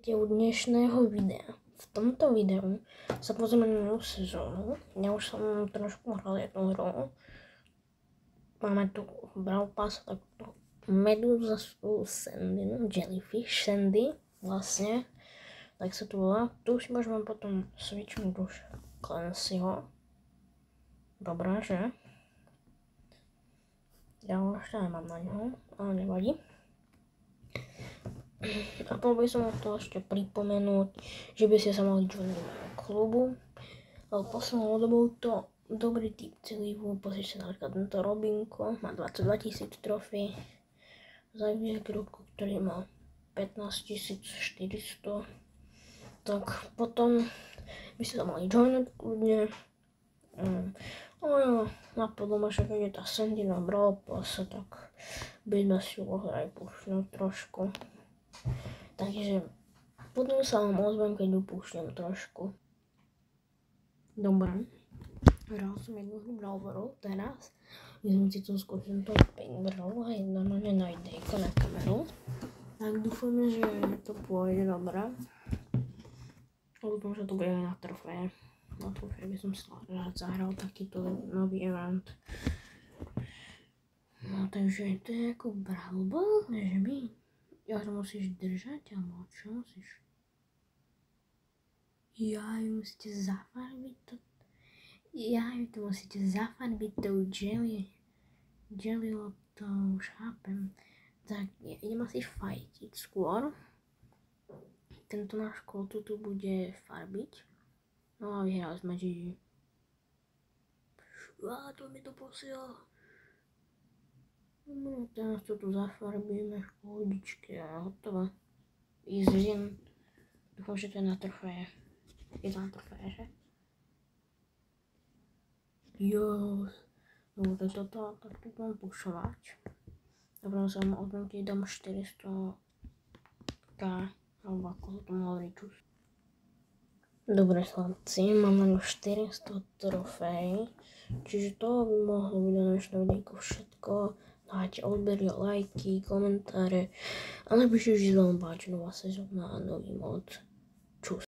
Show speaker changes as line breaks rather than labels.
vítajte u dnešného videa. V tomto videu sa pozrieme na novú sezónu. Ja už som trošku hral jednu hru. Máme tu Brawl Pass, takto medúza Sandy, Jellyfish Sandy vlastne, tak sa tu volá. Tu si môžeme potom switchnúť už Clancyho. Dobrá, že? Ja už nemám na ňo, ale nevadí. A potom by som to ešte pripomenúť, že by ste sa mali joiniť do klubu. Poslednou dobou to dobrý typ celý pozrieť sa napríklad tento Robinko, má 22 000 trofej. Zavier Gruku, ktorý má 15 400. Tak potom by ste sa mali joiniť kľudne. Napadlo ma, že keď je tá Sandy na Brawl Pass, tak by sme si mohli aj pušnúť trošku. Takže potom sa vám ozvem, keď ju púšťam trošku. Dobre, hral som jednu hru Brawlerov teraz. My sme si tu skúšali to Pingrov a normálne na idejko na kameru. Tak dúfame, že to pôjde dobre. Dúfam, že to bude aj na trofeje. Na trofeje by som sa rád zahral takýto nový event. No takže to je ako Brawl Ball, že by... Ja to musíš držať, alebo čo musíš? Ju musíte zafarbiť to. To musíte zafarbiť tou jelly to už chápem. Tak idem asi fajtiť skôr. Tento náš kód tu bude farbiť. No a vyhrali sme GG. To mi to posiela. No, teraz to tu zafarbíme v pohodičke a hotovo. Easy win. Dúfam, že to je na trofeje. Je to na trofeje, že? No to je toto, tak tu budem pušovať. Dobre, sa vám ozvem, keď dám 400k, alebo ako sa tomu hovorí čus. Dobre, chlapci, máme už 400 trofej, čiže to by mohlo byť na dnešné videjko všetko. Dajte odbery, lajky, komentáre a napíšte, že sa vám páči nová sezóna a nový mod. Čus.